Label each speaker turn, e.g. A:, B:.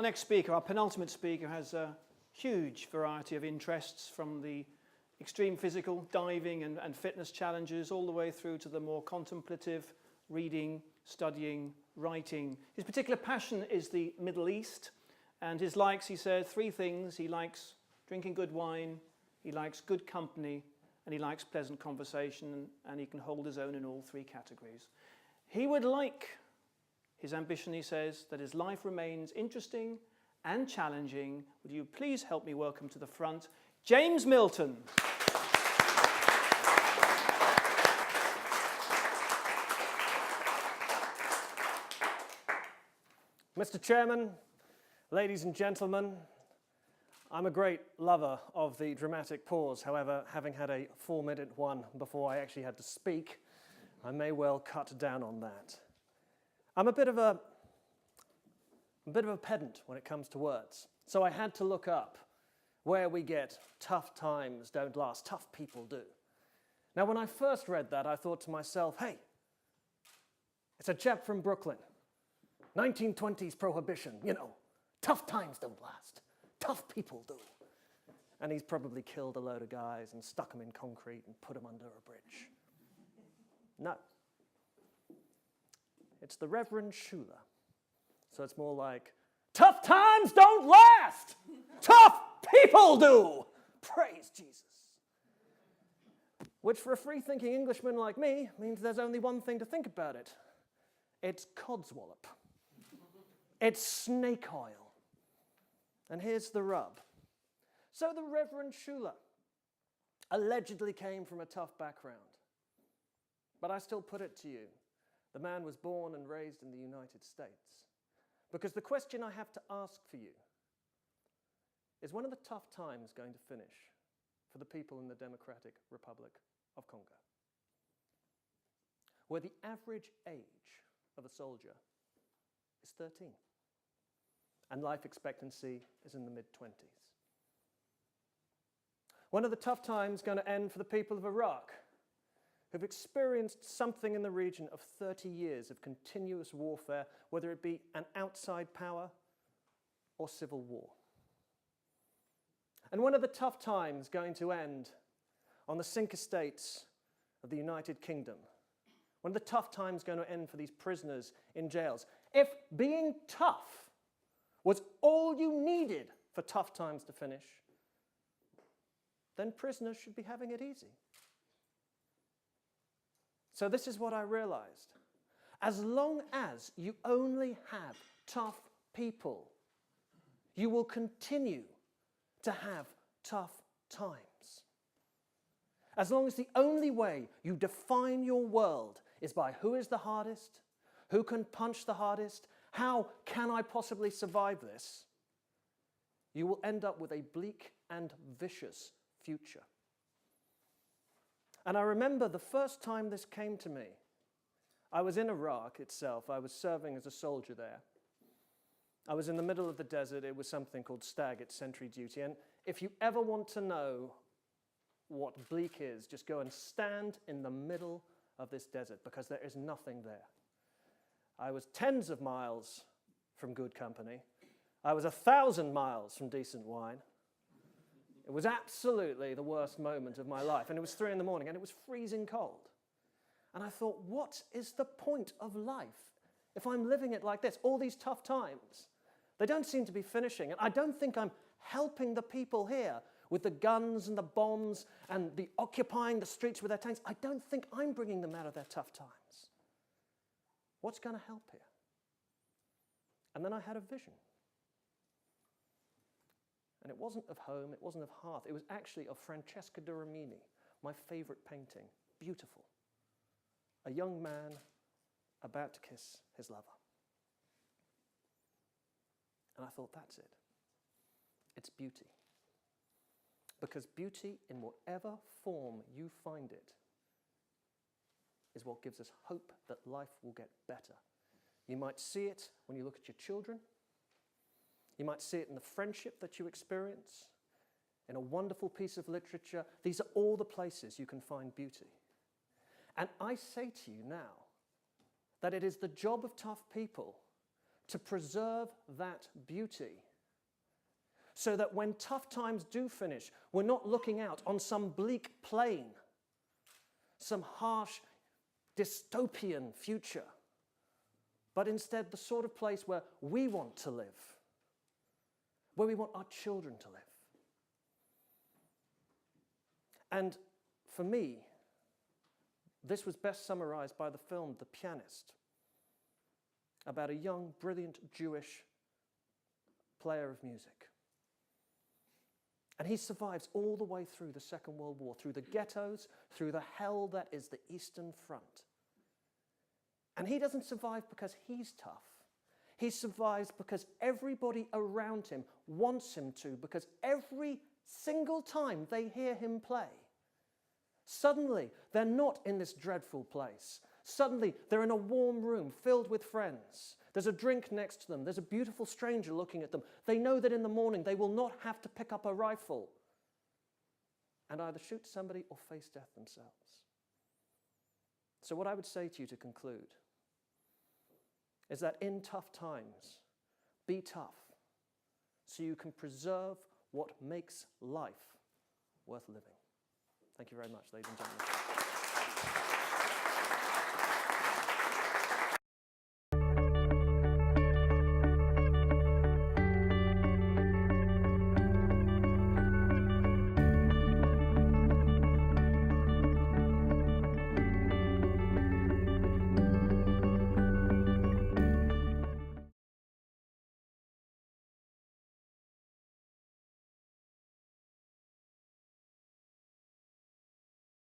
A: Our next speaker, our penultimate speaker, has a huge variety of interests, from the extreme physical, diving and fitness challenges, all the way through to the more contemplative, reading, studying, writing. His particular passion is the Middle East, and his likes, he said, three things. He likes drinking good wine, he likes good company, and he likes pleasant conversation, and he can hold his own in all three categories. He would like, his ambition, he says, that his life remains interesting and challenging. Would you please help me welcome to the front, James Milton.
B: Mr. Chairman, ladies and gentlemen, I'm a great lover of the dramatic pause. However, having had a 4-minute one before I actually had to speak, I may well cut down on that. I'm a bit of a pedant when it comes to words, so I had to look up where we get tough times don't last, tough people do. Now, when I first read that, I thought to myself, hey, it's a chap from Brooklyn, 1920s prohibition, you know, tough times don't last, tough people do. And he's probably killed a load of guys and stuck them in concrete and put them under a bridge. No. It's the Reverend Schuller. So it's more like, tough times don't last! Tough people do! Praise Jesus. Which for a free-thinking Englishman like me means there's only one thing to think about it. It's codswallop. It's snake oil. And here's the rub. So the Reverend Schuller allegedly came from a tough background. But I still put it to you. The man was born and raised in the United States. Because the question I have to ask for you is, when are the tough times going to finish for the people in the Democratic Republic of Congo, where the average age of a soldier is 13 and life expectancy is in the mid-20s? When are the tough times going to end for the people of Iraq, who've experienced something in the region of 30 years of continuous warfare, whether it be an outside power or civil war? And when are the tough times going to end on the sink estates of the United Kingdom? When are the tough times going to end for these prisoners in jails? If being tough was all you needed for tough times to finish, then prisoners should be having it easy. So this is what I realized. As long as you only have tough people, you will continue to have tough times. As long as the only way you define your world is by who is the hardest, who can punch the hardest, how can I possibly survive this, you will end up with a bleak and vicious future. And I remember the first time this came to me, I was in Iraq itself. I was serving as a soldier there. I was in the middle of the desert. It was something called STAG, it's sentry duty. And if you ever want to know what bleak is, just go and stand in the middle of this desert, because there is nothing there. I was tens of miles from good company. I was 1,000 miles from decent wine. It was absolutely the worst moment of my life. And it was 3 a.m, and it was freezing cold. And I thought, what is the point of life if I'm living it like this? All these tough times, they don't seem to be finishing. And I don't think I'm helping the people here with the guns and the bombs and the occupying the streets with their tanks. I don't think I'm bringing them out of their tough times. What's going to help here? And then I had a vision. And it wasn't of home, it wasn't of hearth. It was actually of Francesca da Rimini, my favorite painting. Beautiful. A young man about to kiss his lover. And I thought, that's it. It's beauty. Because beauty, in whatever form you find it, is what gives us hope that life will get better. You might see it when you look at your children. You might see it in the friendship that you experience, in a wonderful piece of literature. These are all the places you can find beauty. And I say to you now that it is the job of tough people to preserve that beauty so that when tough times do finish, we're not looking out on some bleak plain, some harsh dystopian future, but instead the sort of place where we want to live, where we want our children to live. And for me, this was best summarized by the film The Pianist, about a young, brilliant Jewish player of music. And he survives all the way through the Second World War, through the ghettos, through the hell that is the Eastern Front. And he doesn't survive because he's tough. He survives because everybody around him wants him to, because every single time they hear him play, suddenly they're not in this dreadful place. Suddenly they're in a warm room filled with friends. There's a drink next to them. There's a beautiful stranger looking at them. They know that in the morning they will not have to pick up a rifle and either shoot somebody or face death themselves. So what I would say to you to conclude is that in tough times, be tough so you can preserve what makes life worth living. Thank you very much, ladies and gentlemen.